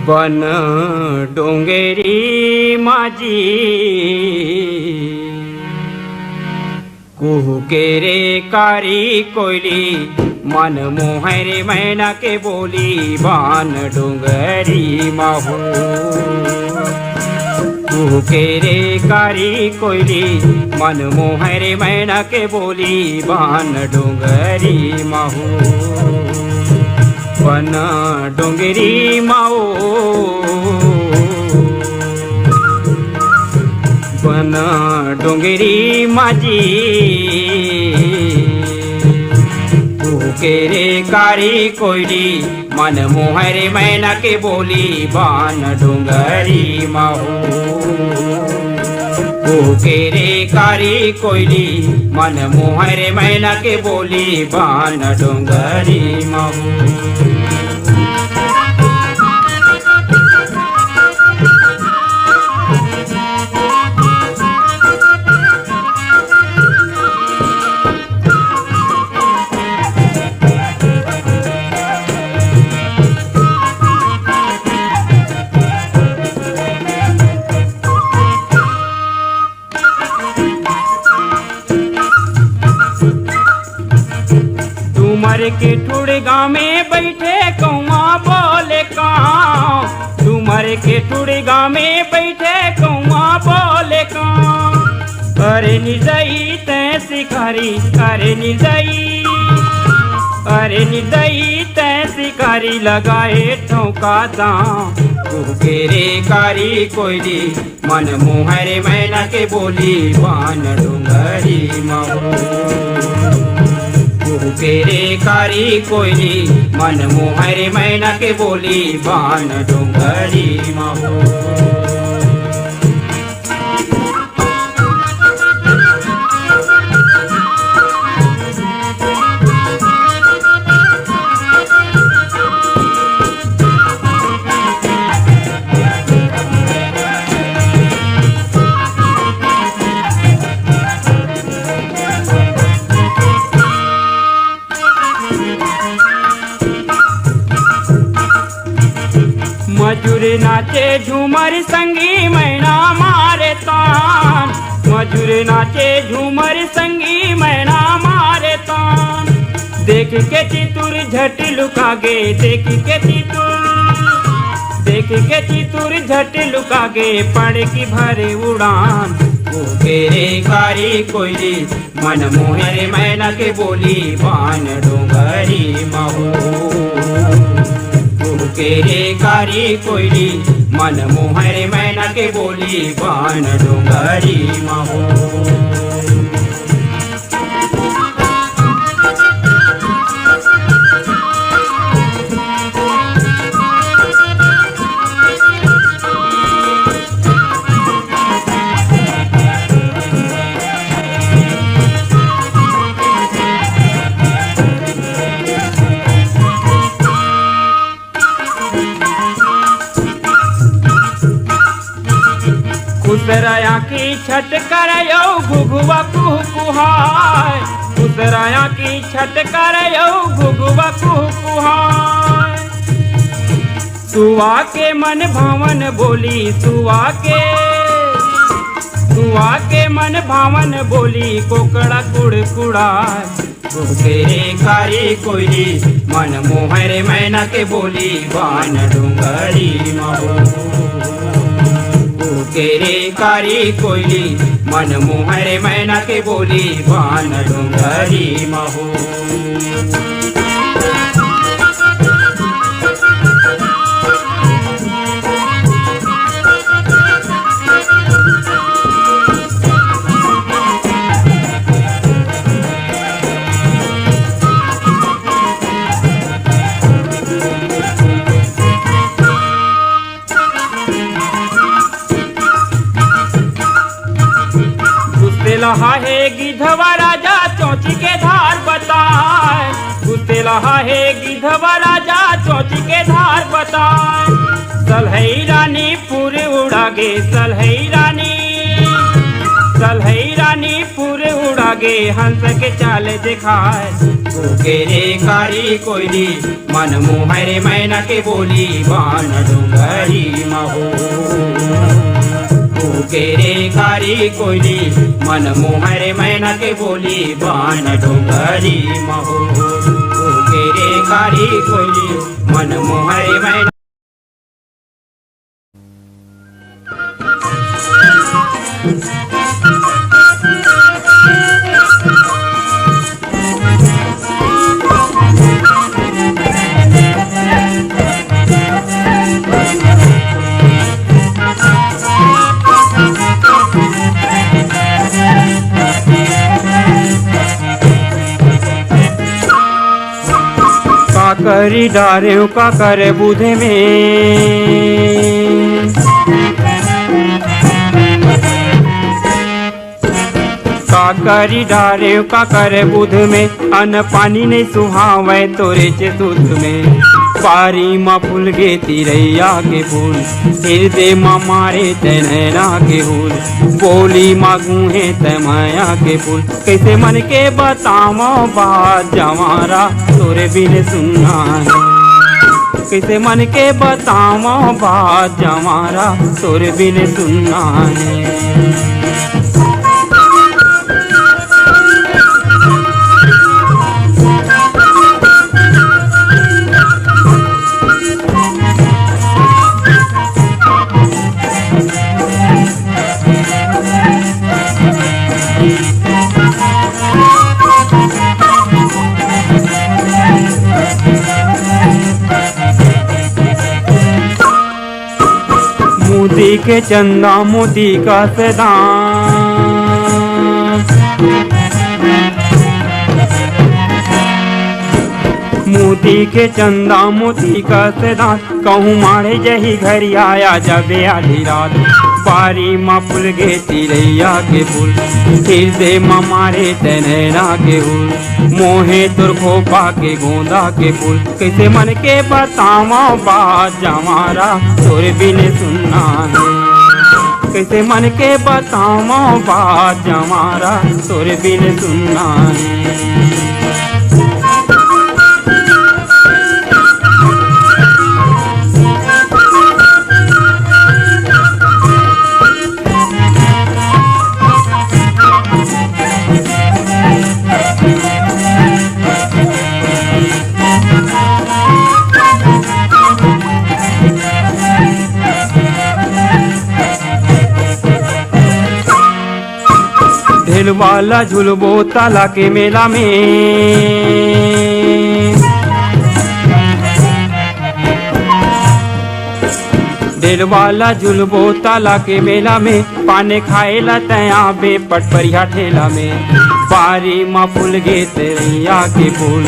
बन डोंगेरी माझी कुहू के रे कारी कोयली मन मोहरे मैना के बोली बान डोंगरी माहू कुहू के रे कारी कोयली मन मोहरे मैना के बोली बान डोंगरी माहू बन डोंगरी माओ बन डोंगरी माझी के रे कारी कोयली मन मोहरे मैना के बोली बान डोंगरी माहू के रे कारी कोयली मन मोहरे मैना के बोली बान डोंगरी माहू डूमर के ठुड़ गाँव में बैठे कौआ बोले काँ डूमर के ठुड़ गाँव में बैठे कौआ बोले काँ अरे निर्दयी तैं शिकारी अरे निर्दयी तैं शिकारी लगाए ठोका दाँ के रे कारी कोयली मन मोहरे मैना के बोली बान डोंगरी माहू के रे कारी कोयली मन मोहरे मैना के बोली बान डोंगरी माहू मजूर नाचे झूमर संगी मैना मारे तान मजूर नाचे झूमर संगी मैना मारे तान देख के चितुर झट लुकागे देख के चितुर झट लुकागे पड़ की भरे उड़ान के रे कारी कोयली मन मोहरे मैना के बोली बान डोंगरी माहू के रे कारी कोयली मन मोहरे मैना के बोली बान डोंगरी माहू खुसराया की छठ करयो घुघुआ कुहाय खुसराया की छठ करयो घुघुआ कुहाय सुआ के मन भावन बोली सुआ के मन भावन बोली कोकड़ा कुड़कुड़ाय के रे कारी कोयली मन मोहरे मैना के बोली बान डोंगरी माहू के रे कारी कोयली मन मोहरे मैना के बोली बान डोंगरी माहू लहा है गिधवा राजा चौची के धार बताए गुस्से लहा है गिधवा राजा चौची के धार बताए सलहई रानी पूरे उड़ा गे सलहई रानी पूरे उड़ा लागे हंस के चाल दिखाए भूखे रे कारी कोयली मन मोहरे मैना के बोली बान डोंगरी महो भूखे रे कारी कोयली मन मोहरे मैना के बोली बान डोंगरी महो भूखे रे कारी कोयली मन मोहरे मैना करी डारे का करे बुधे में का करी डारे का करे बुध में अन्न पानी नहीं सुहावे तोरे चे सुध में पारी मा फूल गे तिरैया के फूल हृदय मा मारे तैना के फूल बोली मागू है तैमाया के फूल कैसे मन के बताओ बात जमारा तोरे बिन सुनना है कैसे मन के बताओ बात जमारा तोरे बिन सुनना है मोती के चंदा मोती का सदान मोती के चंदा मोती का सदान कहूँ मारे जही घर आया जबे आधी रात पारी मा फूल गे तिरैया के फूल हृदय मा मारे तैना के फूल मोहे तुर खोपा के गोंदा के फूल कैसे मन के बतावा बात जमारा तोरे बिन सुनना है कैसे मन के बतावा बात जमारा तोरे बिन सुनना है ढेल वाला झुलबो ताला के मेला में ढेल वाला झुलबो ताला के मेला में पाने खाएला तया बे पटपरिया ठेला में पारी मा फूल गे तिरैया के फूल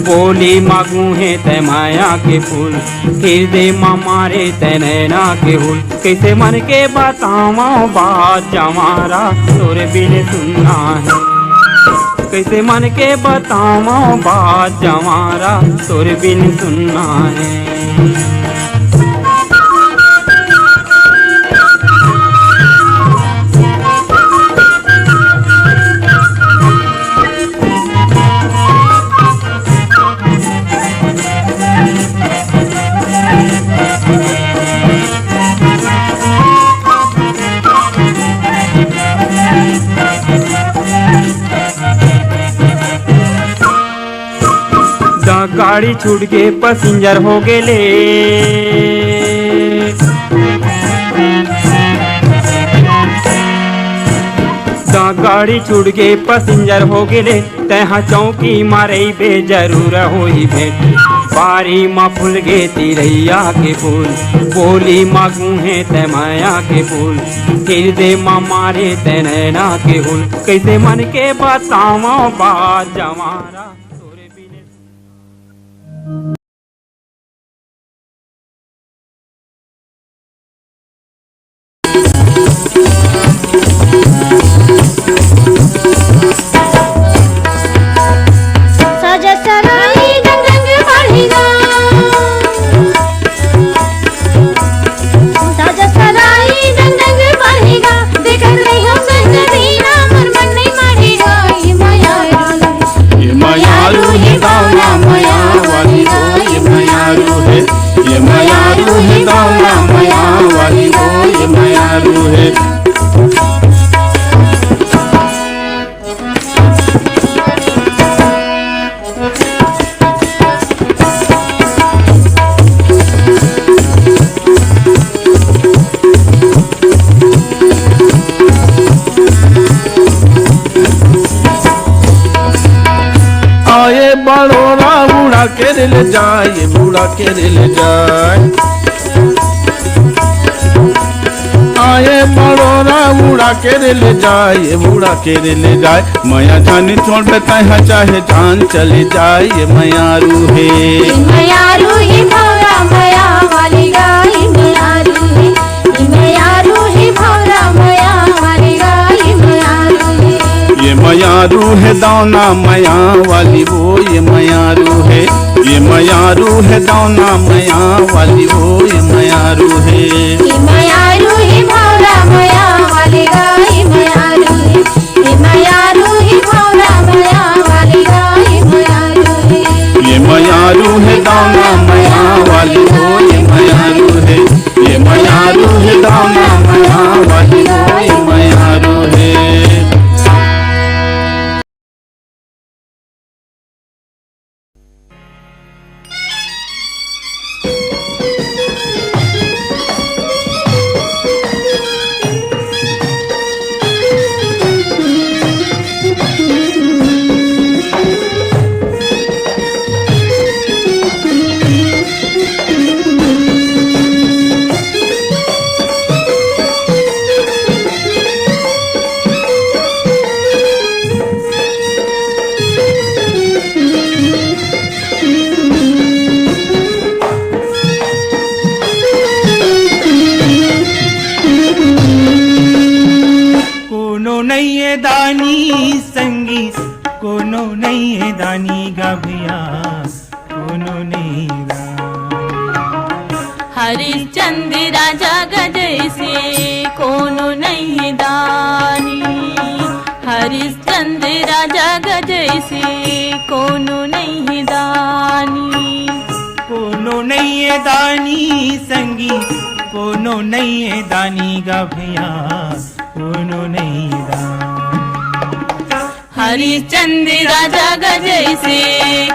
बोली मागू है तैमाया के फूल हृदय मा मारे तैना के फूल कैसे मन के बतावा बात जमारा तोरे बिन सुनना है कैसे मन के बतावा बात जमारा तोरे बिन सुनना है गाड़ी छूट के पैसेंजर हो गेले गाड़ी छूट के पैसेंजर हो गेले तहा चौकी मारे बे जरूर होई भेंट पारी मा फूल गे तिरैया के फूल बोली मागू है तैमाया के फूल हृदय मा मारे तैना के फूल कैसे मन के बतावा बात जमारा तोरे बिन देख रही हूँ संग दीना मन मन नहीं मारेगा बड़ोरा उड़ा के ले जाए, उड़ा के ले जाए। आए बड़ोरा उड़ा के ले जाए, उड़ा के ले जाए। मैया जान छोड़ कहा चाहे जान चले जाए। मयारू है मयारू ही भौरा मया वाली गाय मयारू है, मयारू ही भौरा मया वाली गाय मयारू है। ये मयारू है दाना मया वाली वो, ये मयारू है, ये मयारू है दाना मया वाली वो, ये मयारू है। मयारू ही भौरा मया वाली गाय मयारू है, मयारू ही भौरा मया वाली गाय मयारू है। ये मयारू है दाना मया वाली वो, ये मयारू है, ये मयारू है दाना मया वाली वो, ये मयारू है। हरिश्चंद्र राजा गजैसे कोनो नहीं दानी, हरिश्चंद्र राजा गजैसे कोनो नहीं दानी। कोनो नहीं है दानी संगी, कोनो नहीं है दानी गा भैया, कोनो नहीं दानी। हरिश्चंद्र राजा गजैसे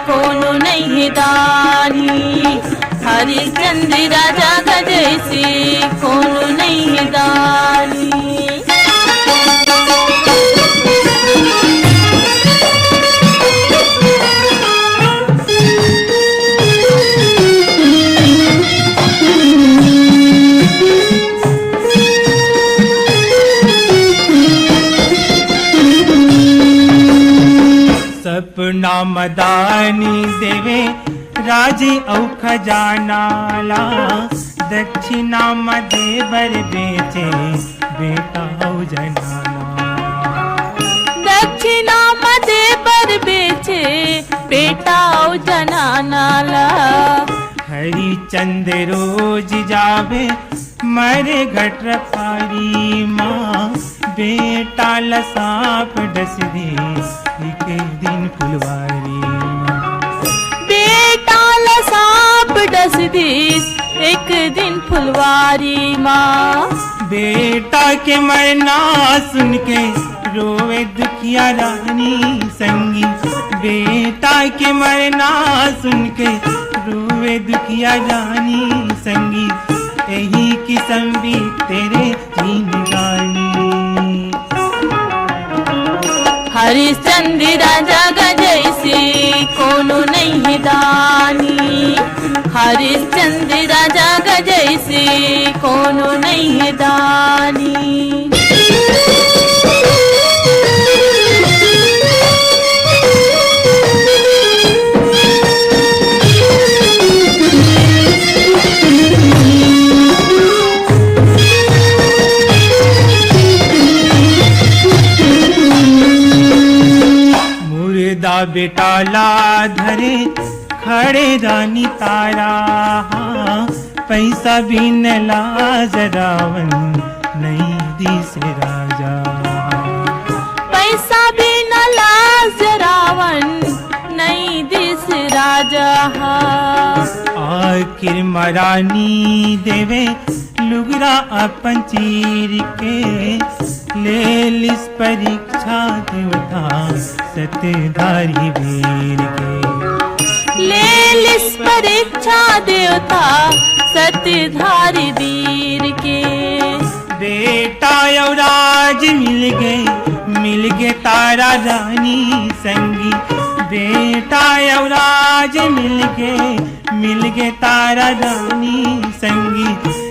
कोनो नहीं दानी, हरिश्चंद्र राजा गजैसे कोनो नहीं दानी। सपना मदानी देवे राजे औ खजाना ला, दक्षिणा मदे बर बेचे बेटा औ जनाना। दक्षिणा मदे बर बेचे बेटा औ जनाना ला। हरिचंद रोज जावे मरे घट पारी माँ, बेटा लसाप डस दे एक दिन फुलवारी। बेटा लसाप डस दीस एक दिन फुलवारी माँ। बेटा के मरना सुन के रोवे दुखिया रानी संगी, बेटा के मरना सुन के रोवे दुखिया रानी संगी। यही किस्म भी तेरे जिंदगानी। हरिश्चंद्र राजा गजैसे कोनो नहीं दानी, हरिश्चंद्र राजा गजैसे कोनो नहीं दानी। बेटा ला धरे खड़े रानी तारा, पैसा भी न लाज रावण नहीं दिस राजा। पैसा भी न लाज रावण नहीं दिस राजा। आखिर मरानी देवे लुगरा अपन चीर के, ले लिस परीक्षा देवता सतधारी वीर के। ले लिस परीक्षा देवता सतधारी वीर के। बेटा युवराज मिल गए तारा रानी संगी, बेटा युवराज मिल के तारा रानी संगी